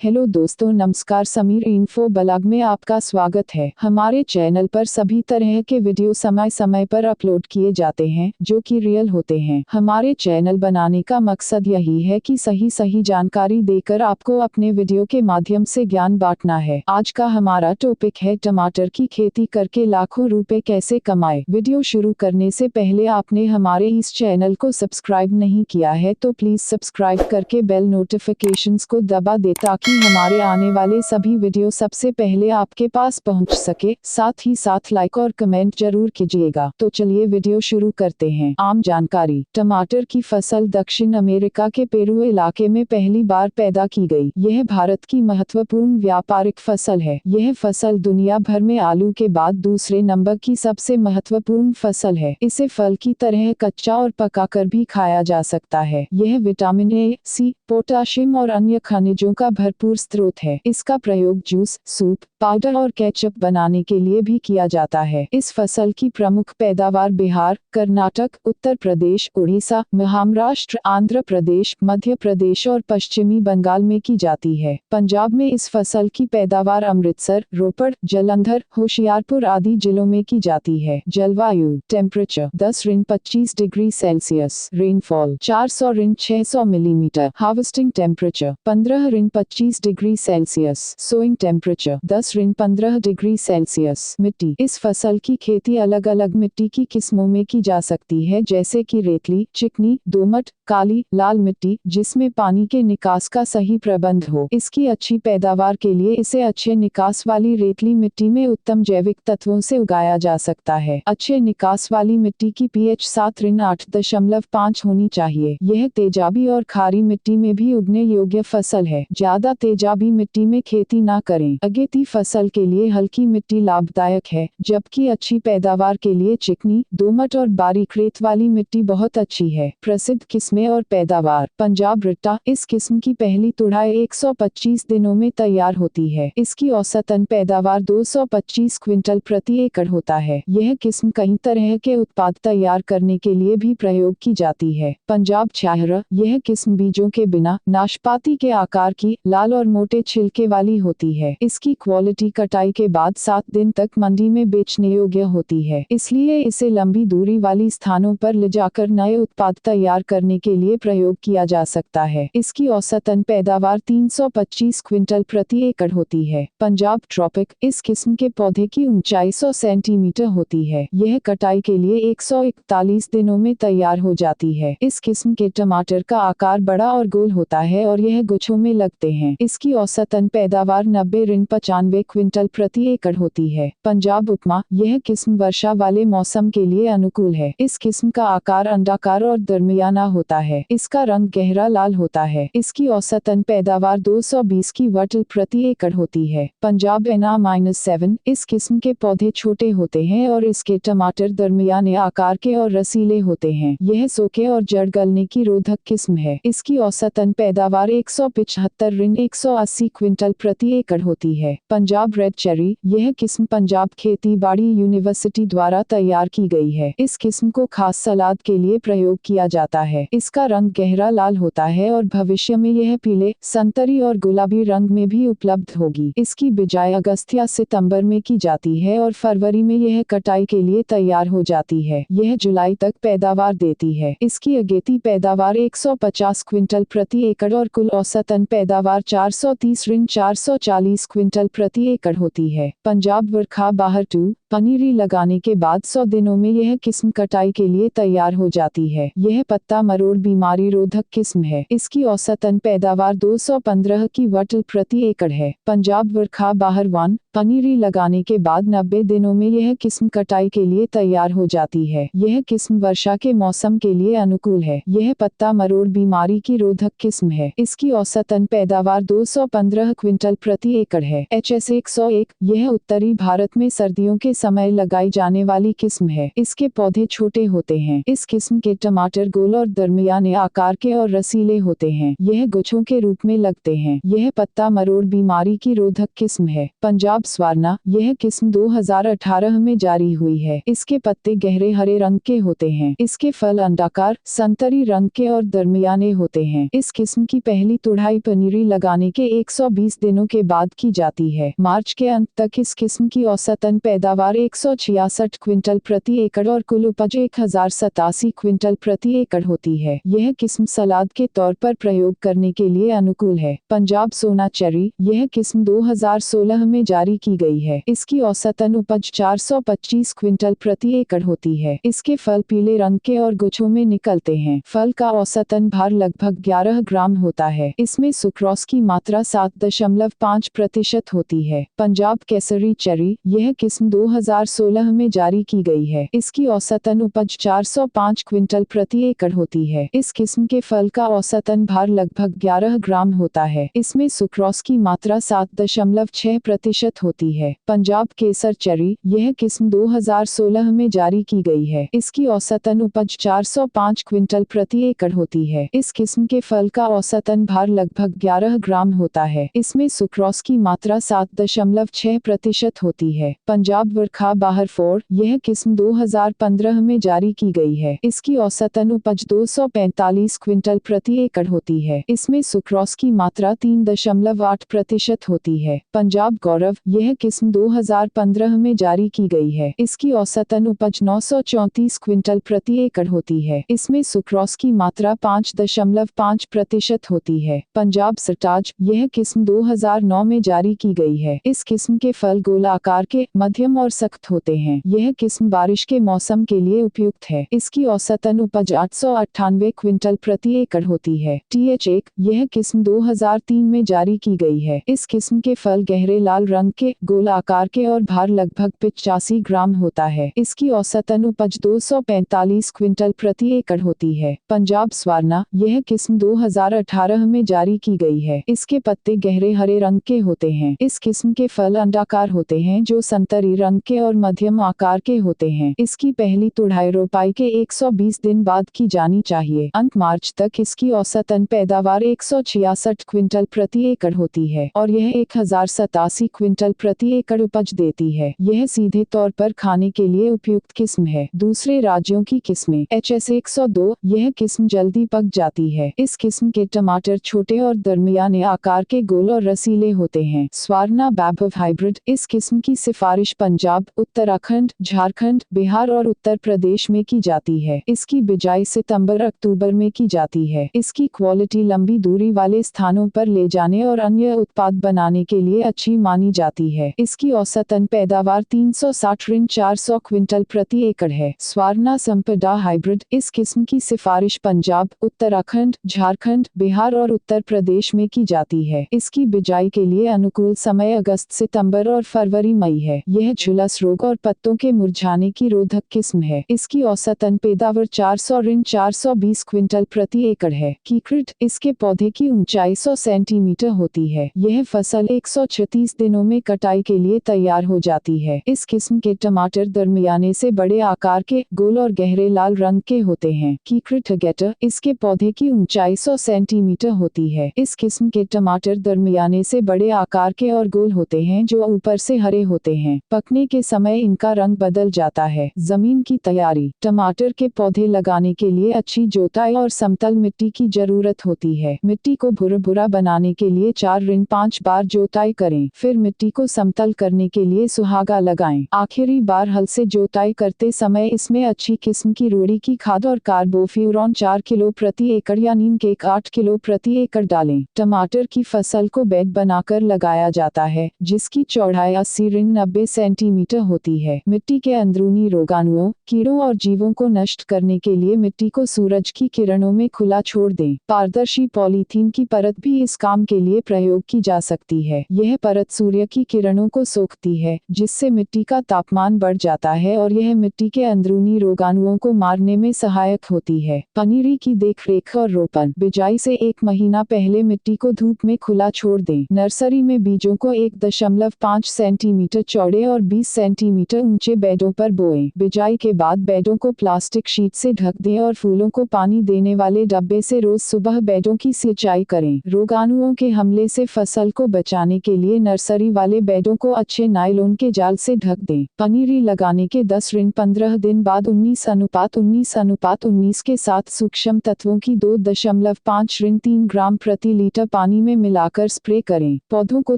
Hello दोस्तों, नमस्कार। Sameer info blog में आपका स्वागत है। हमारे चैनल पर सभी तरह के वीडियो समय समय पर अपलोड किए जाते हैं जो कि रियल होते हैं। हमारे चैनल बनाने का मकसद यही है कि सही जानकारी देकर आपको अपने वीडियो के माध्यम से ज्ञान बांटना है। आज का हमारा टॉपिक है टमाटर की खेती करके लाखों रुपए कैसे कमाए। वीडियो शुरू करने से पहले आपने हमारे इस चैनल को सब्सक्राइब नहीं किया है तो प्लीज सब्सक्राइब करके बेल नोटिफिकेशंस को दबा दे ताकि हमारे आने वाले सभी वीडियो सबसे पहले आपके पास पहुंच सके। साथ ही साथ लाइक और कमेंट जरूर कीजिएगा। तो चलिए वीडियो शुरू करते हैं। आम जानकारी। टमाटर की फसल दक्षिण अमेरिका के पेरू इलाके में पहली बार पैदा की गई। यह भारत की महत्वपूर्ण व्यापारिक फसल है। यह फसल दुनिया भर में आलू के बाद दूसरे नंबर की सबसे महत्वपूर्ण फसल है। इसे फल की तरह कच्चा और पकाकर भी खाया जा सकता है। यह विटामिन ए, सी, पोटाशियम और अन्य खनिजों का भरपूर स्रोत है। इसका प्रयोग जूस, सूप, पाउडर और केचप बनाने के लिए भी किया जाता है। इस फसल की प्रमुख पैदावार बिहार, कर्नाटक, उत्तर प्रदेश, उड़ीसा, महाराष्ट्र, आंध्र प्रदेश, मध्य प्रदेश और पश्चिमी बंगाल में की जाती है। पंजाब में इस फसल की पैदावार अमृतसर, रोपड़, जालंधर, होशियारपुर आदि जिलों में की जाती है। जलवायु। Temperature 10-25 degree Celsius. Rainfall 400-600 millimetre. Harvesting temperature 15-25 degree Celsius. Sowing temperature 10-15 degree Celsius. मिट्टी। इस फसल की खेती अलग अलग मिट्टी की किस्मों में की जा सकती है, जैसे कि रेतली, चिकनी, दोमट, काली, लाल मिट्टी, जिसमें पानी के निकास का सही प्रबंध हो। इसकी अच्छी पैदावार के लिए इसे अच्छे निकास वाली रेतली मिट्टी में उत्तम जैविक तत्वों से उगाया जा सकता है। अच्छे निकास वाली मिट्टी की pH 7-8.5 होनी चाहिए। यह तेजाबी और खारी मिट्टी में भी उगने योग्य फसल है। ज्यादा तेजाबी मिट्टी में खेती ना करें। अगेती फसल के लिए हल्की मिट्टी लाभदायक है, जबकि अच्छी पैदावार के लिए चिकनी, दोमट और बारीक रेत वाली मिट्टी बहुत अच्छी है। प्रसिद्ध किस्में और पैदावार। पंजाब रिट्टा। इस किस्म की पहली तुड़ाई 125 दिनों में तैयार होती है। इसकी औसतन पैदावार 225 क्विंटल प्रति एकड़ होता है। यह किस्म कई तरह के उत्पाद तैयार करने के लिए भी प्रयोग की जाती है। पंजाब छाहरा। यह किस्म बीजों के बिना नाशपाती के आकार की, लाल और मोटे छिलके वाली होती है। इसकी क्वालिटी कटाई के बाद 7 दिन तक मंडी में बेचने योग्य होती है, इसलिए इसे लंबी दूरी वाली स्थानों पर ले जाकर नए उत्पाद तैयार करने के लिए प्रयोग किया जा सकता है। इसकी औसतन पैदावार 325 क्विंटल प्रति एकड़ होती है। पंजाब ट्रॉपिक। इस किस्म के पौधे की ऊंचाई 100 सेंटीमीटर होती है। यह कटाई के लिए 141 दिनों में तैयार हो जाती है। इस किस्म के टमाटर का आकार बड़ा और गोल होता है और यह गुच्छों में लगते हैं। इसकी औसतन पैदावार 90-95 क्विंटल प्रति एकड़ होती है। पंजाब उपमा। यह किस्म वर्षा वाले मौसम के लिए अनुकूल है। इस किस्म का आकार अंडाकार और दरमियाना होता है। इसका रंग गहरा लाल होता है। इसकी औसतन पैदावार 220 क्विंटल प्रति एकड़ होती है। पंजाब NR-7। इस किस्म के पौधे छोटे होते हैं और इसके टमाटर दरमियाने आकार के और रसीले होते हैं। यह सूखे और जड़ गलने की रोधक किस्म है। इसकी औसतन पैदावार 175-180 क्विंटल प्रति एकड़ होती है। Punjab red cherry. यह किस्म पंजाब खेती बाड़ी यूनिवर्सिटी द्वारा तैयार की गई है। इस किस्म को खास सलाद के लिए प्रयोग किया जाता है। इसका रंग गहरा लाल होता है और भविष्य में यह पीले, संतरी और गुलाबी रंग में भी उपलब्ध होगी। इसकी बिजाई अगस्त या सितंबर में की जाती है और फरवरी में यह कटाई के लिए तैयार हो जाती है। यह जुलाई तक पैदावार देती है। इसकी अगेती पैदावार 150 क्विंटल प्रति एकड़ और कुल औसतन पैदावार 430-440 क्विंटल प्रति एकड़ होती है। पंजाब वर्खा बाहर 2। पनीरी लगाने के बाद 100 दिनों में यह किस्म कटाई के लिए तैयार हो जाती है। यह पत्ता मरोड़ बीमारी रोधक किस्म है। इसकी औसतन पैदावार 215 क्विंटल प्रति एकड़ है। पंजाब वर्खा बाहर 1। पनीरी लगाने के बाद 90 दिनों में यह किस्म कटाई के लिए तैयार हो जाती है। यह किस्म वर्षा के मौसम के लिए अनुकूल है। यह पत्ता मरोड़ बीमारी की रोधक किस्म है। इसकी औसतन पैदावार 215 क्विंटल प्रति एकड़ है। HS 101। यह उत्तरी भारत में सर्दियों के समय लगाई जाने वाली किस्म है। इसके पौधे छोटे होते हैं। इस किस्म के टमाटर गोल और दरमियाने आकार के और रसीले होते हैं। यह गुच्छों के रूप में लगते हैं। यह पत्ता मरोड़ बीमारी की रोधक किस्म है। पंजाब स्वर्णा, यह किस्म 2018 में जारी हुई है। इसके पत्ते गहरे हरे रंग के होते हैं। इसके फल अंडाकार, संतरी रंग के और दरमियाने होते हैं। इस किस्म की पहली तुड़ाई पनीरी लगाने के 120 दिनों के बाद की जाती है। मार्च के अंत तक इस किस्म की औसतन पैदावार 166 क्विंटल प्रति एकड़ और कुल उपज 1087 क्विंटल प्रति एकड़ होती है। यह किस्म सलाद के तौर पर प्रयोग करने के लिए अनुकूल है। पंजाब सोना चेरी, यह किस्म 2016 में जारी की गई है। इसकी औसतन उपज 425 क्विंटल प्रति एकड़ होती है। इसके फल पीले रंग के और गुच्छों में निकलते हैं। फल का औसतन भार लगभग 11 ग्राम होता है। इसमें सुक्रोज की मात्रा 7.5% होती है। पंजाब केसरी चेरी, यह किस्म 2016 में जारी की गई है। इसकी औसतन उपज 405 क्विंटल प्रति एकड़ होती है। इस किस्म के फल का औसतन भार लगभग 11 ग्राम होता है। इसमें सुक्रोज की मात्रा 7.6% होती है। पंजाब केसर चेरी, यह किस्म 2016 में जारी की गई है। इसकी औसतन उपज 405 क्विंटल प्रति एकड़ होती है। इस किस्म के फल का औसतन भार लगभग 11 ग्राम होता है। इसमें सुक्रोज की मात्रा 7.6% होती है। पंजाब वर्खा बहारफोर, यह किस्म 2015 में जारी की गई है। इसकी औसतन उपज 245 क्विंटल प्रति एकड़ होती है। इसमें सुक्रोज की मात्रा 3.8% होती है। पंजाब गौरव, यह किस्म 2015 में जारी की गई है। इसकी औसतन उपज 934 क्विंटल प्रति एकड़ होती है। इसमें सुक्रोज की मात्रा 5.5% होती है। पंजाब सरताज, यह किस्म 2009 में जारी की गई है। इस किस्म के फल गोल आकार के, मध्यम और सख्त होते हैं। यह किस्म बारिश के मौसम के लिए उपयुक्त है। इसकी औसतन उपज 898 क्विंटल प्रति एकड़ होती है। TH1, यह किस्म 2003 में जारी की गई है। इस किस्म के फल गहरे लाल रंग के, गोल आकार के और भार लगभग 85 ग्राम होता है। इसकी औसतन उपज 245 क्विंटल प्रति एकड़ होती है। पंजाब स्वर्णा, यह किस्म 2018 में जारी की गई है। इसके पत्ते गहरे हरे रंग के होते हैं। इस किस्म के फल अंडाकार होते हैं जो संतरी रंग के और मध्यम आकार के होते हैं। इसकी पहली तुड़ाई रोपाई के 120 दिन बाद की जानी चाहिए। अंत मार्च तक इसकी औसतन पैदावार 166 क्विंटल प्रति एकड़ होती है और यह 1087 क्विंटल प्रति एकड़ उपज देती है। यह सीधे तौर पर खाने के लिए उपयुक्त किस्म है। दूसरे राज्यों की किस्में HS102, यह किस्म जल्दी पक जाती है। इस किस्म के टमाटर छोटे और दरमियाने आकार के गोल और रसीले होते हैं। स्वर्णा वैभव हाइब्रिड, इस किस्म की सिफारिश पंजाब, उत्तराखंड, झारखंड, बिहार और उत्तर प्रदेश में की जाती है। इसकी बिजाई सितंबर-अक्टूबर में की जाती है। इसकी क्वालिटी लंबी दूरी वाले स्थानों पर ले जाने और अन्य उत्पाद बनाने के लिए अच्छी मानी जाती है। इसकी औसतन पैदावार 360-400 क्विंटल प्रति एकड़ है। स्वर्णा संपदा हाइब्रिड, इस किस्म की सिफारिश पंजाब, उत्तराखंड, झारखंड, बिहार और उत्तर प्रदेश में की जाती है। इसकी बिजाई के लिए अनुकूल समय अगस्त सितंबर और फरवरी मई है। यह झुलस रोग और पत्तों के मुरझाने की रोधक किस्म है। इसकी औसतन पैदावार 400-420 क्विंटल प्रति एकड़ है। कीक्रिट, इसके पौधे की ऊंचाई 100 सेंटीमीटर होती है। यह फसल 136 दिनों में कटाई के लिए तैयार हो जाती है। इस किस्म के टमाटर दरमियाने से बड़े आकार के, गोल और गहरे लाल रंग के होते हैं। कीक्रिट गेटर, इसके पौधे की ऊंचाई 100 सेंटीमीटर होती है। इस किस्म के टमाटर दरमियाने से बड़े आकार के और गोल होते हैं जो ऊपर से हरे होते हैं। पकने के समय इनका रंग बदल जाता है। जमीन की तैयारी, टमाटर के पौधे लगाने के लिए अच्छी जोताई और समतल मिट्टी की जरूरत होती है। मिट्टी को भुरभुरा बनाने के लिए 4-5 बार जोताई करें। फिर मिट्टी को समतल करने के लिए सुहागा लगाएं। आखिरी बार हल से जोताई करते समय इसमें अच्छी किस्म की रूढ़ी की खाद और कार्बोफ्यूरॉन 4 किलो प्रति एकड़ या नीम केक 8 किलो प्रति एकड़ डालें। टमाटर की फसल को बेड बनाकर लगाया जाता है जिसकी चौड़ाई 80-90 सेंटीमीटर होती है। मिट्टी के अंदरूनी रोगाणुओं, कीड़ों और जीवों को नष्ट करने के लिए मिट्टी को सूरज की किरणों में खुला छोड़ दें। पारदर्शी पॉलीथीन की परत भी इस काम के लिए प्रयोग की जा सकती है। यह परत सूर्य की किरणों को सोखती है जिससे मिट्टी का तापमान बढ़ जाता है और यह मिट्टी के अंदरूनी रोगाणुओं को मारने में सहायक होती है। पनीरी की देखरेख और रोपण, बिजाई से 1 महीना पहले मिट्टी को धूप में खुला छोड़ दें। नर्सरी में बीजों को 1.5 सेंटीमीटर चौड़े और 20 30 सेंटीमीटर ऊंचे बेडों पर बोएं। बिजाई के बाद बेडों को प्लास्टिक शीट से ढक दें और फूलों को पानी देने वाले डब्बे से रोज सुबह बेडों की सिंचाई करें। रोगाणुओं के हमले से फसल को बचाने के लिए नर्सरी वाले बेडों को अच्छे नायलॉन के जाल से ढक दें। पनीरी लगाने के 10-15 दिन बाद 19:19:19 के साथ सूक्ष्म तत्वों की 2.5-3 ग्राम प्रति लीटर पानी में मिलाकर स्प्रे करें। पौधों को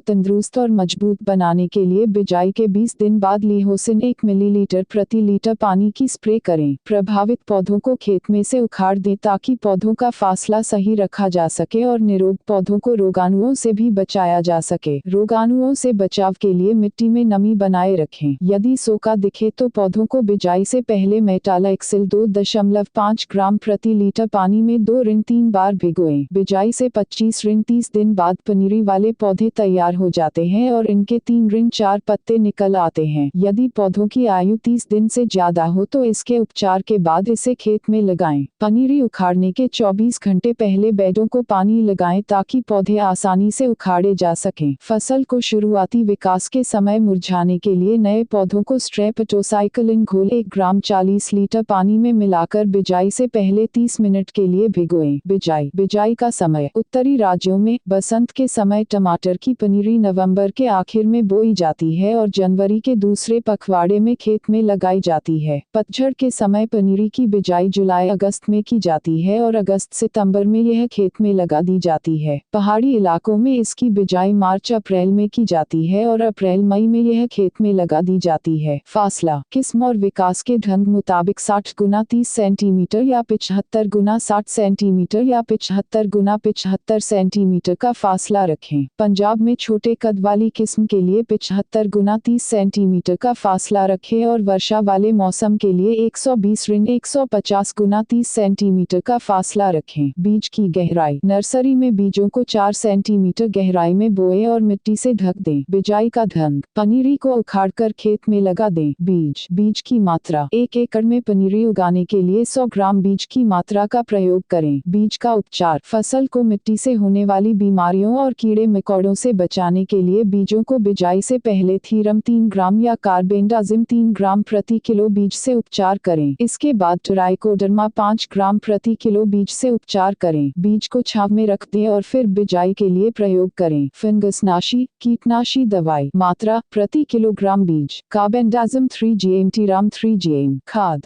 तंदुरुस्त और मजबूत बनाने के लिए बिजाई के 20 दिन बाद लीहोसिन 1 मिलीलीटर प्रति लीटर पानी की स्प्रे करें। प्रभावित पौधों को खेत में से उखाड़ दें ताकि पौधों का फासला सही रखा जा सके और निरोग पौधों को रोगाणुओं से भी बचाया जा सके। रोगाणुओं से बचाव के लिए मिट्टी में नमी बनाए रखें। यदि सूखा दिखे तो पौधों को बिजाई से पहले मेटालाक्सिल 2.5 ग्राम प्रति लीटर पानी में 2-3 बार भिगोएं। बिजाई से 25-30 दिन बाद पनीरी वाले पौधे तैयार हो जाते हैं और इनके 3-4 पत्ते निकल आते हैं। यदि पौधों की आयु 30 दिन से ज्यादा हो तो इसके उपचार के बाद इसे खेत में लगाएं। पनीरी उखाड़ने के 24 घंटे पहले बेडों को पानी लगाएं ताकि पौधे आसानी से उखाड़े जा सकें। फसल को शुरुआती विकास के समय मुरझाने के लिए नए पौधों को स्ट्रेप्टोसाइक्लिन घोल 1 ग्राम 40 लीटर पानी में मिलाकर बिजाई से पहले 30 मिनट के लिए भिगोएं। बिजाई का समय उत्तरी राज्यों में बसंत के समय टमाटर की पनीरी नवंबर के आखिर में बोई जाती है और जनवरी के दूसरे पखवाड़े में खेत में लगाई जाती है। पतझड़ के समय पनीरी की बिजाई जुलाई-अगस्त में की जाती है और अगस्त-सितंबर में यह खेत में लगा दी जाती है। पहाड़ी इलाकों में इसकी बिजाई मार्च-अप्रैल में की जाती है और अप्रैल-मई में यह खेत में लगा दी जाती है। फासला किस्म और विकास के ढंग मुताबिक 60 गुना 30 सेंटीमीटर या 75 गुना 60 सेंटीमीटर या 75 गुना 75 सेंटीमीटर का फासला रखें। पंजाब में छोटे कद वाली किस्म के लिए 75 गुना 30 सेंटीमीटर का फासला रखें और वर्षा वाले मौसम के लिए 120-150 गुना 30 सेंटीमीटर का फासला रखें। बीज की गहराई नर्सरी में बीजों को 4 सेंटीमीटर गहराई में बोएं और मिट्टी से ढक दें। बिजाई का ढंग पनीरी को उखाड़कर खेत में लगा दें। बीज की मात्रा 1 एकड़ में पनीरी उगाने के लिए 100 ग्राम बीज की मात्रा का प्रयोग करें। बीज का उपचार फसल को मिट्टी से होने वाली बीमारियों और कीड़े मकोड़ों से बचाने के लिए बीजों को बिजाई से पहले थीरम 3 ग्राम या कार्बेंडाजिम 3 ग्राम प्रति किलो बीज से उपचार करें। इसके बाद ट्राइकोडर्मा 5 ग्राम प्रति किलो बीज से उपचार करें। बीज को छांव में रख दें और फिर बिजाई के लिए प्रयोग करें। फंगसनाशी कीटनाशी दवाई मात्रा प्रति किलोग्राम बीज carbendazim 3 GM Tiram 3 GM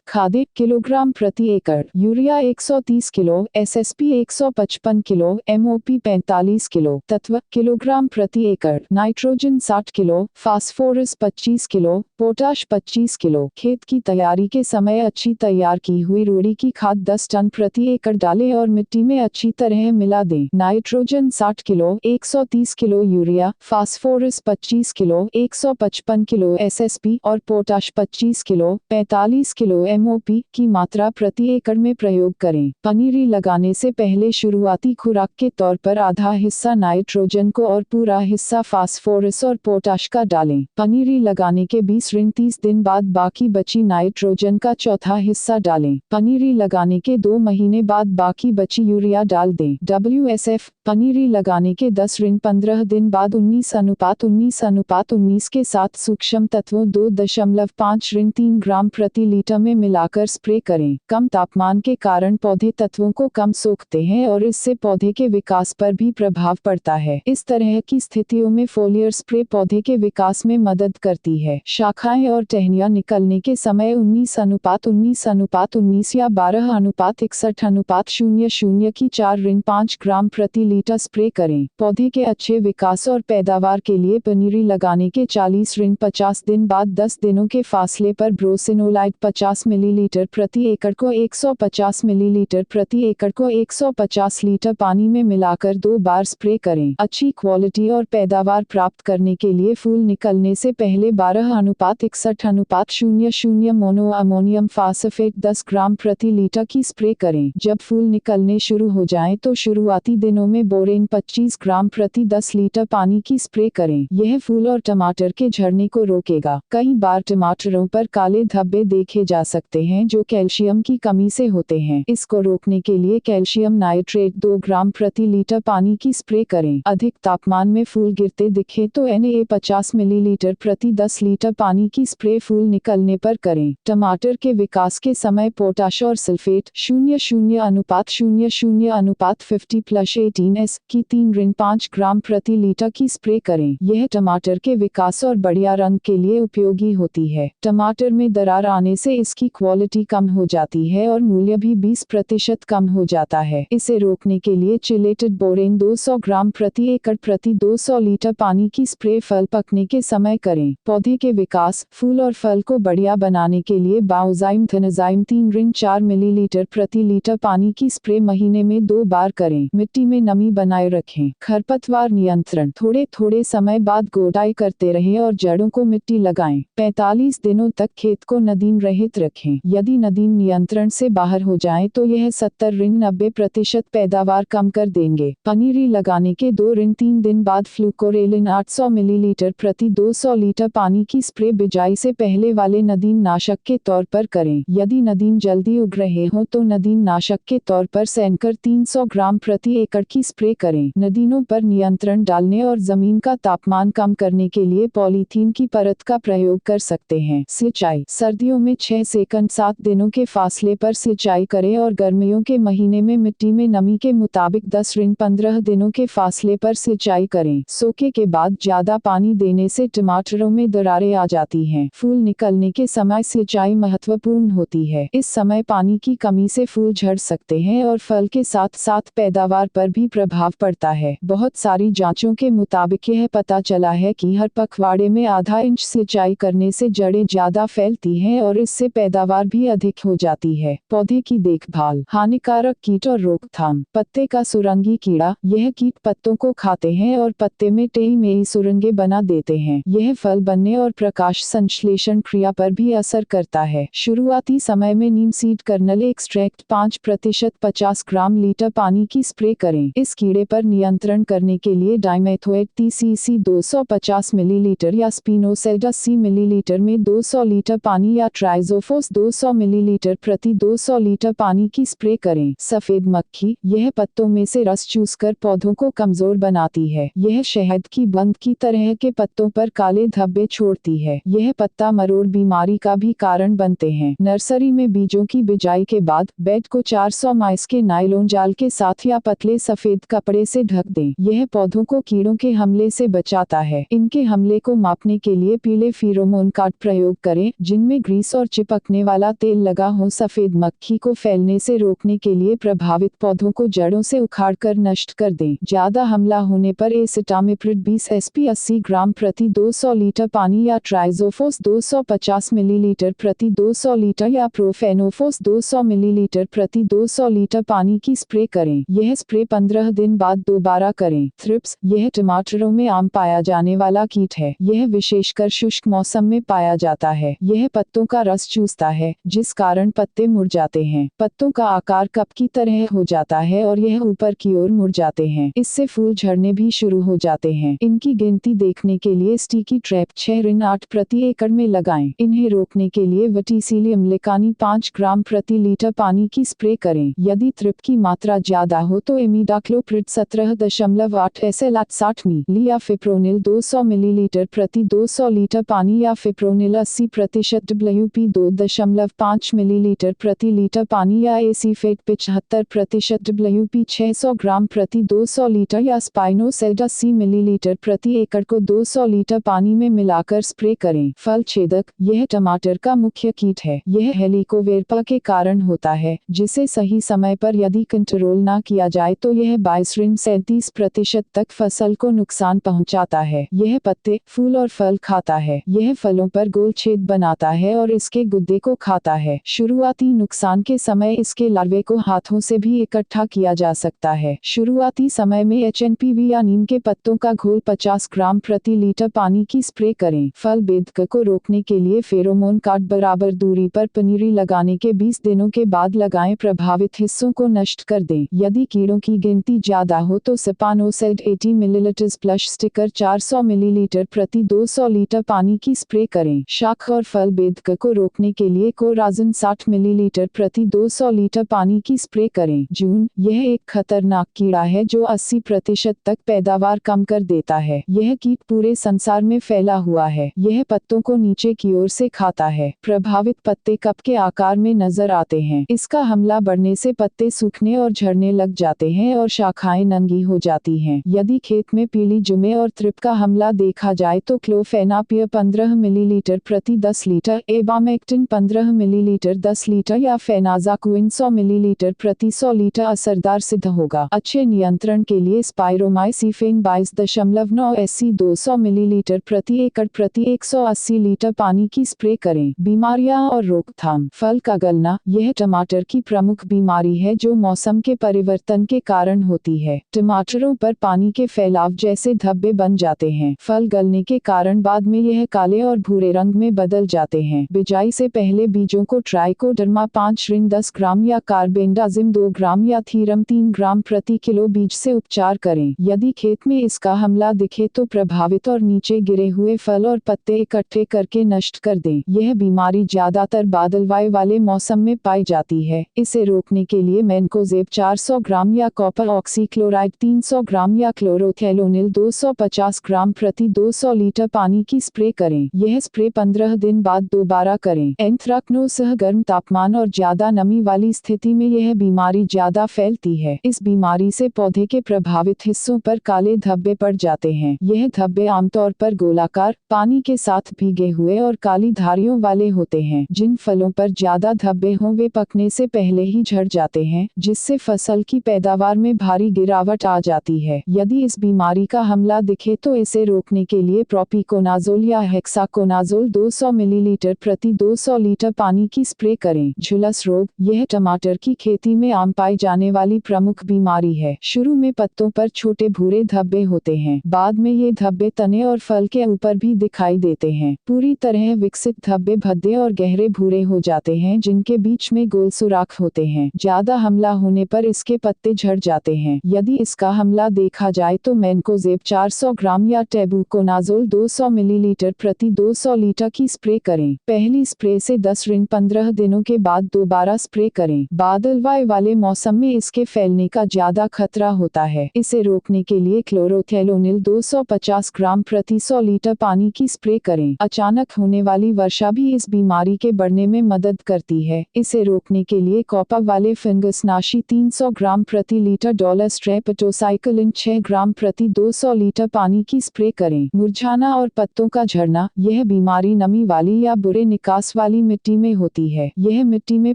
खादें kilogram प्रति एकड़ urea 130 kilo SSP 155 kilo MOP 45 kilo तत्व किलोग्राम प्रति एकड़ nitrogen 60 kilo phosphorus 25 kilo potash 25 kilo. खेत की तैयारी के समय अच्छी तैयार की हुई रूढ़ी की खाद 10 टन प्रति एकड़ डालें और मिट्टी में अच्छी तरह मिला दें। Nitrogen 60 kilo 130 kilo urea phosphorus 25 kilo 155 kilo SSP और पोटाश 25 किलो 45 किलो MOP की मात्रा प्रति एकड़ में प्रयोग करें। पनीरी लगाने से पहले शुरुआती खुराक के तौर पर आधा हिस्सा नाइट्रोजन को और पूरा हिस्सा फास्फोरस और पोटाश का डालें। पनीरी लगाने के 20-30 दिन बाद बाकी बची नाइट्रोजन का चौथा हिस्सा डालें। पनीरी लगाने के 2 महीने बाद बाकी बची यूरिया डाल दें। WSF पनीरी लगाने के 10-15 दिन बाद 19:19:19 के साथ सूक्ष्म तत्वों 2.5-3 ग्राम प्रति लीटर में मिलाकर स्प्रे करें। कम तापमान के कारण पौधे तत्वों को कम सोखते हैं और इससे पौधे के विकास पर भी प्रभाव पड़ता है। इस तरह की स्थितियों में फोलियर स्प्रे पौधे के विकास में मदद करती है। शाखाएं और टहनियां निकलने के समय 19:19:19 या 12:61:00 की 4-5 ग्राम प्रति लीटर स्प्रे करें। पौधे के अच्छे विकास और पैदावार के लिए पनीरी लगाने के 40-50 दिन बाद 10 दिनों के फासले पर ब्रोसिनोलाइड 50 मिलीलीटर प्रति एकड़ को 150 मिलीलीटर प्रति एकड़ को 150 लीटर पानी में मिलाकर 2 बार स्प्रे करें। अच्छी क्वालिटी और पैदावार प्राप्त करने के लिए फूल निकलने से पहले 12:61:00 मोनो अमोनियम फास्फेट 10 ग्राम प्रति लीटर की स्प्रे करें। जब फूल निकलने शुरू हो जाएं तो शुरुआती दिनों में बोरेन 25 ग्राम प्रति 10 लीटर पानी की स्प्रे करें। यह फूल और टमाटर के झड़ने को रोकेगा। कई बार टमाटरों पर काले धब्बे देखे जा सकते हैं जो कैल्शियम की कमी से होते हैं। इसको रोकने के लिए कैल्शियम नाइट्रेट 2 ग्राम प्रति लीटर पानी की स्प्रे करें। अधिक तापमान में फूल गिरते दिखे तो Na 50 मिलीलीटर प्रति 10 10 लीटर पानी की स्प्रे फूल निकलने पर करें। टमाटर के विकास के समय पोटाश और सल्फेट 0:0:50/50 की 3-5 ग्राम प्रति लीटर की स्प्रे करें। यह टमाटर के विकास और बढ़िया रंग के लिए उपयोगी होती है। टमाटर में दरार आने से इसकी क्वालिटी कम हो जाती है और मूल्य भी 20% कम हो जाता है। इसे रोकने के लिए चिलेटेड बोरेन 200 ग्राम प्रति एकड़ प्रति 200 लीटर पानी की स्प्रे फल पकने के समय करें। पौधे के विकास, फूल और फल को बढ़िया बनाने के लिए बाओजाइम थेनाजाइम 3-4 मिलीलीटर प्रति लीटर पानी की स्प्रे महीने में 2 बार करें। मिट्टी में नमी बनाए रखें। खरपतवार नियंत्रण, थोड़े थोड़े समय बाद गोडाई करते रहें और जड़ों को मिट्टी लगाएं। 45 दिनों तक खेत को नदीन रहित रखें। यदि नदीन नियंत्रण से बाहर हो जाए तो यह 70-90% पैदावार कम कर देंगे। पनीरी लगाने के 2-3 दिन बाद फ्लूकोरेलिन 800 मिलीलीटर प्रति 200 लीटर पानी की स्प्रे बिजाई से पहले वाले नदीन नाशक के तौर पर करें। यदि नदीन जल्दी उग रहे हों तो नदीन नाशक के तौर पर सैनकर 300 ग्राम प्रति एकड़ की स्प्रे करें। नदीनों पर नियंत्रण डालने और जमीन का तापमान कम करने के लिए पॉलीथीन की परत का प्रयोग कर सकते हैं। सिंचाई, सर्दियों में 6 से 7 दिनों के फासले पर सिंचाई करें और गर्मियों के महीने में मिट्टी में नमी के मुताबिक 10-15 दिनों के फासले पर सिंचाई करें। सूखे के बाद ज्यादा पानी देने से टमाटरों में दरारें आ जाती हैं। फूल निकलने के समय सिंचाई महत्वपूर्ण होती है। इस समय पानी की कमी से फूल झड़ सकते हैं और फल के साथ साथ पैदावार पर भी प्रभाव पड़ता है। बहुत सारी जांचों के मुताबिक यह पता चला है कि हर पखवाड़े में आधा इंच सिंचाई करने से जड़ें ज्यादा फैलती हैं और इससे पैदावार भी अधिक हो जाती है। पौधे की देखभाल, हानिकारक कीट और रोकथाम। पत्ते का सुरंगी कीड़ा, यह कीट पत्तों को खाते हैं और पत्ते में टेई मेई सुरंगें बना देते हैं। यह फल बनने और प्रकाश संश्लेषण क्रिया पर भी असर करता है। शुरुआती समय में नीम सीड कर्नल एक्सट्रैक्ट 5% 50 ग्राम लीटर पानी की स्प्रे करें। इस कीड़े पर नियंत्रण करने के लिए डाइमेथोएट TCC 250 मिलीलीटर या स्पिनोसेड 80 मिलीलीटर में 200 लीटर पानी या ट्राइजोफोस 200 मिलीलीटर प्रति 200 लीटर पानी की स्प्रे करें। सफेद मक्खी, यह पत्तों में से रस चूसकर पौधों को कमजोर बनाती है। यह शहद की बंद की तरह के पत्तों पर काले धब्बे छोड़ती है। यह पत्ता मरोड़ बीमारी का भी कारण बनते हैं। नर्सरी में बीजों की बिजाई के बाद बेड को 400 माइस के नायलॉन जाल के साथ या पतले सफेद कपड़े से ढक दें। यह पौधों को कीड़ों के हमले से बचाता है। इनके हमले को मापने के लिए पीले फेरोमोन कार्ड प्रयोग करें जिनमें ग्रीस और चिपकने वाला तेल लगा हो। सफेद मक्खी को फैलने से रोकने के लिए प्रभावित पौधों को जड़ों से उखाड़कर नष्ट कर दें। ज्यादा हमला होने पर एसिटामिप्रिड 20 SP 80 ग्राम प्रति 200 लीटर पानी या ट्राइजोफोस 250 मिलीलीटर प्रति 200 लीटर या प्रोफेनोफोस 200 मिलीलीटर प्रति 200 लीटर पानी की स्प्रे करें। यह स्प्रे 15 दिन बाद दोबारा करें। थ्रिप्स, यह टमाटरों में आम पाया जाने वाला कीट है। यह विशेषकर शुष्क मौसम में पाया जाता है। यह पत्तों का रस चूसता है जिस कारण पत्ते मुड़ जाते हैं। पत्तों का आकार कप की तरह हो जाता है और यह ऊपर की ओर मुड़ जाते हैं। इससे फूल झड़ने भी शुरू हो जाते हैं। इनकी गिनती देखने के लिए स्टिकी ट्रैप 6-8 प्रति एकड़ में लगाएं। इन्हें रोकने के लिए वर्टिसिलियम लिकानी 5 ग्राम प्रति लीटर पानी की स्प्रे करें। यदि थ्रिप की मात्रा ज्यादा हो तो इमिडाक्लोप्रिड 17.8 SL 60 मिली या फिप्रोनिल 200 मिलीलीटर प्रति 200 लीटर पानी या फिप्रोनिल 80% WP 2.5 मिलीलीटर प्रति लीटर पानी या एसीफेट 75% WP 600 ग्राम प्रति 200 लीटर या स्पाइनोसेड 80 मिलीलीटर प्रति एकड़ को 200 लीटर पानी में मिलाकर स्प्रे करें। फल छेदक, यह टमाटर का मुख्य कीट है। यह हेलिकोवेरपा के कारण होता है जिसे सही समय पर यदि कंट्रोल ना किया जाए तो यह 22-37% तक फसल को नुकसान पहुंचाता है। यह पत्ते, फूल और फल खाता है। यह फलों पर गोल छेद बनाता है और इसके गुद्दे को खाता है। शुरुआती नुकसान के समय इसके लार्वे को हाथों से भी इकट्ठा किया जा सकता है। शुरुआती समय में HNPV या नीम के पत्तों का घोल 50 ग्राम प्रति लीटर पानी की स्प्रे करें। फल बेधक को रोकने के लिए फेरोमोन कार्ड बराबर दूरी पर पनीरी लगाने के 20 दिनों के बाद लगाएं। प्रभावित हिस्सों को नष्ट कर दें। यदि कीड़ों की गिनती ज्यादा हो तो स्पानोसेड 80 मिलीलीटर प्लस स्टिकर 400 मिलीलीटर प्रति 200 लीटर पानी की स्प्रे करें। शाख और फल बेधक को रोकने के लिए कोराजिन 60 मिलीलीटर प्रति 200 लीटर पानी की स्प्रे करें। जून, यह एक खतरनाक कीड़ा है जो 80% तक पैदावार कम कर देता है। यह कीट पूरे संसार में फैला हुआ हुआ है। यह पत्तों को नीचे की ओर से खाता है। प्रभावित पत्ते कप के आकार में नजर आते हैं। इसका हमला बढ़ने से पत्ते सूखने और झड़ने लग जाते हैं और शाखाएं नंगी हो जाती हैं। यदि खेत में पीली जुमे और थ्रिप का हमला देखा जाए तो क्लोफेनापियर 15 मिलीलीटर प्रति 10 लीटर, एबामेक्टिन 15 मिलीलीटर 10 लीटर या फेनाजाक्विन 100 मिलीलीटर प्रति 100 लीटर असरदार सिद्ध होगा। अच्छे नियंत्रण के लिए स्पाइरोमाइसिफेन 22.9 SC 200 मिलीलीटर प्रति एकड़ प्रति 180 लीटर पानी की स्प्रे करें। बीमारियां और रोकथाम। फल का गलना, यह टमाटर की प्रमुख बीमारी है जो मौसम के परिवर्तन के कारण होती है। टमाटरों पर पानी के फैलाव जैसे धब्बे बन जाते हैं। फल गलने के कारण बाद में यह काले और भूरे रंग में बदल जाते हैं। बिजाई से पहले बीजों को ट्राइकोडर्मा 5-10 ग्राम या कार्बेंडाजिम 2 ग्राम या थीरम 3 ग्राम प्रति किलो बीज से उपचार करें। यदि खेत में इसका हमला दिखे तो प्रभावित और नीचे गिरे हुए फल और पत्ते इकट्ठे करके नष्ट कर दें। यह बीमारी ज्यादातर बादलवायु वाले मौसम में पाई जाती है। इसे रोकने के लिए मैनकोजेब 400 ग्राम या कॉपर ऑक्सीक्लोराइड 300 ग्राम या क्लोरोथेलोनिल 250 ग्राम प्रति 200 लीटर पानी की स्प्रे करें। यह स्प्रे 15 दिन बाद दोबारा करें। एंथ्राक्नोज गर्म तापमान और ज्यादा नमी वाली स्थिति में यह बीमारी ज्यादा फैलती है। इस बीमारी से पौधे के प्रभावित हिस्सों पर काले धब्बे पड़ जाते हैं। यह धब्बे आमतौर पर गोलाकार, पानी के साथ भीगे हुए और काली धारियों वाले होते हैं। जिन फलों पर ज्यादा धब्बे हों वे पकने से पहले ही झड़ जाते हैं, जिससे फसल की पैदावार में भारी गिरावट आ जाती है। यदि इस बीमारी का हमला दिखे तो इसे रोकने के लिए प्रोपिकोनाजोल या हेक्साकोनाजोल 200 मिलीलीटर प्रति 200 लीटर पानी की स्प्रे करें। झुलस रोग, यह टमाटर की खेती में आम पाई जाने वाली प्रमुख बीमारी है। शुरू में पत्तों पर छोटे भूरे धब्बे होते हैं। बाद में ये धब्बे तने और फल के ऊपर भी दिखाई देते हैं। पूरी तरह विकसित धब्बे भद्दे और गहरे भूरे हो जाते हैं जिनके बीच में गोल सुराख होते हैं। ज्यादा हमला होने पर इसके पत्ते झड़ जाते हैं। यदि इसका हमला देखा जाए तो मैनकोजेब 400 ग्राम या टेबुकोनाजोल 200 मिलीलीटर प्रति 200 लीटर की स्प्रे करें। पहली स्प्रे से 10-15 दिनों के बाद दोबारा स्प्रे करें। बादलवायु वाले मौसम में इसके फैलने का ज्यादा खतरा होता है। इसे रोकने के लिए क्लोरोथेलोनिल 250 ग्राम प्रति 100 लीटर पानी की स्प्रे करें। अचानक होने वाली वर्षा भी इस बीमारी के बढ़ने में मदद करती है। इसे रोकने के लिए कॉपर वाले फंगसनाशी 300 ग्राम प्रति लीटर डॉलर स्ट्रेप्टोसाइक्लिन 6 ग्राम प्रति 200 लीटर पानी की स्प्रे करें। मुरझाना और पत्तों का झड़ना, यह बीमारी नमी वाली या बुरे निकास वाली मिट्टी में होती है। यह मिट्टी में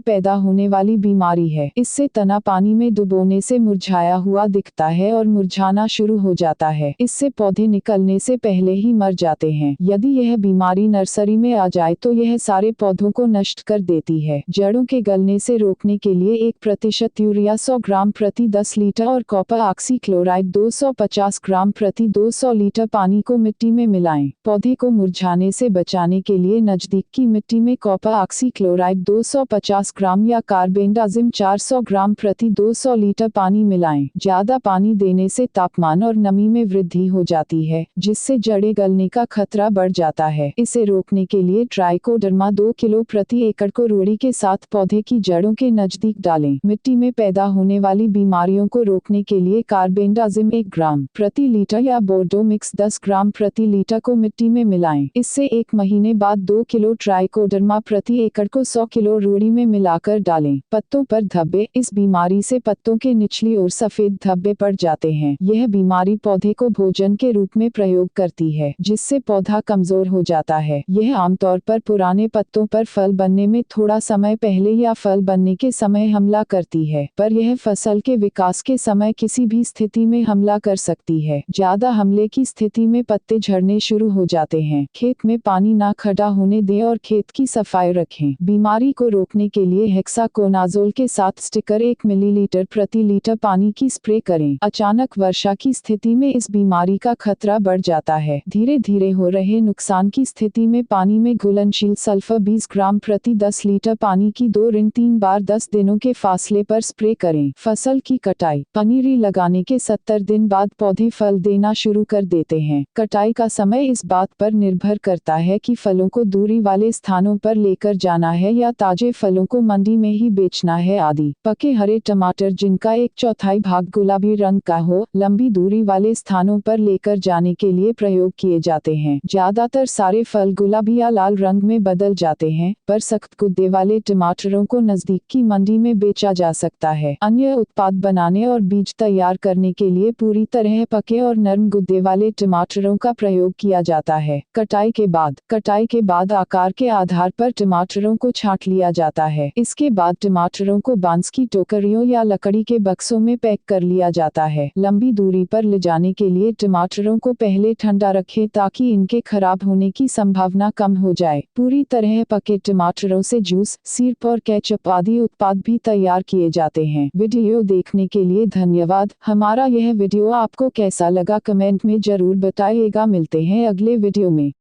पैदा होने वाली बीमारी है। इससे तना पानी में डुबोने से मुरझाया हुआ दिखता है और मुरझाना शुरू हो जाता है। इससे पौधे निकलने से पहले ही मर जाते हैं। यदि यह बीमारी नर्सरी में आ जाए तो यह सारे पौधों को नष्ट कर देती है। जड़ों के गलने से रोकने के लिए 1% यूरिया 100 ग्राम प्रति 10 लीटर और कॉपर ऑक्सीक्लोराइड 250 ग्राम प्रति 200 लीटर पानी को मिट्टी में मिलाएं। पौधे को मुरझाने से बचाने के लिए नजदीक की मिट्टी में कॉपर ऑक्सीक्लोराइड 250 ग्राम या कार्बेंडाजिम 400 ग्राम प्रति 200 लीटर पानी मिलाएं। ज्यादा पानी देने से तापमान और नमी में वृद्धि हो जाती है, जिससे जड़ें गलने का खतरा बढ़ जाता है। इसे रोकने के लिए ट्राइकोडर्मा 2 किलो प्रति एकड़ को रूढ़ी के साथ पौधे की जड़ों के नजदीक डालें। मिट्टी में पैदा होने वाली बीमारियों को रोकने के लिए कार्बेंडाजिम 1 ग्राम प्रति लीटर या बोर्डो मिक्स 10 ग्राम प्रति लीटर को मिट्टी में मिलाएं। इससे 1 महीने बाद 2 किलो ट्राइकोडर्मा प्रति एकड़ को 100 किलो रूढ़ी में मिलाकर डालें। पत्तों पर धब्बे, इस बीमारी से पत्तों के निचली ओर सफेद धब्बे पड़ जाते हैं। यह बीमारी पौधे को भोजन के रूप में प्रयोग करती है, जिससे पौधा कमजोर हो जाता है। यह आमतौर पर पुराने पत्तों पर फल बनने में थोड़ा समय पहले या फल बनने के समय हमला करती है, पर यह फसल के विकास के समय किसी भी स्थिति में हमला कर सकती है। ज्यादा हमले की स्थिति में पत्ते झड़ने शुरू हो जाते हैं। खेत में पानी ना खड़ा होने दें और खेत की सफाई रखें। बीमारी को रोकने के लिए हेक्साकोनाजोल के साथ स्टिकर 1 मिलीलीटर प्रति लीटर पानी की स्प्रे करें। अचानक वर्षा की स्थिति में इस बीमारी का खतरा बढ़ जाता है। धीरे धीरे हो रहे नुकसान की स्थिति में पानी में घुलनशील सल्फर 20 ग्राम प्रति 10 लीटर पानी की 2-3 बार 10 दिनों के फासले पर स्प्रे करें। फसल की कटाई, पनीरी लगाने के 70 दिन बाद पौधे फल देना शुरू कर देते हैं। कटाई का समय इस बात पर निर्भर करता है कि फलों को दूरी वाले स्थानों पर लेकर जाना है या ताजे फलों को मंडी में ही बेचना है आदि। पके हरे टमाटर जिनका 1/4 भाग गुलाबी रंग का हो, लंबी दूरी वाले स्थानों पर लेकर जाने के लिए प्रयोग किए जाते हैं। ज्यादातर सारे फल गुलाबी या लाल रंग में बदल जाते हैं, पर सख्त गुद्दे वाले टमाटरों को नजदीक की मंडी में बेचा जा सकता है। अन्य उत्पाद बनाने और बीज तैयार करने के लिए पूरी तरह पके और नरम गुद्दे वाले टमाटरों का प्रयोग किया जाता है। कटाई के बाद आकार के आधार पर टमाटरों को छांट लिया जाता है। इसके बाद टमाटरों को बांस की टोकरियों या लकड़ी के बक्सों में पैक कर लिया जाता है। लंबी दूरी पर ले जाने के लिए टमाटरों को पहले ठंडा रखें ताकि इनके खराब होने की संभावना कम हो जाए। पूरी तरह पके टमाटरों से जूस, सिरप और केचप आदि उत्पाद भी तैयार किए जाते हैं। वीडियो देखने के लिए धन्यवाद। हमारा यह वीडियो आपको कैसा लगा कमेंट में जरूर बताइएगा। मिलते हैं अगले वीडियो में।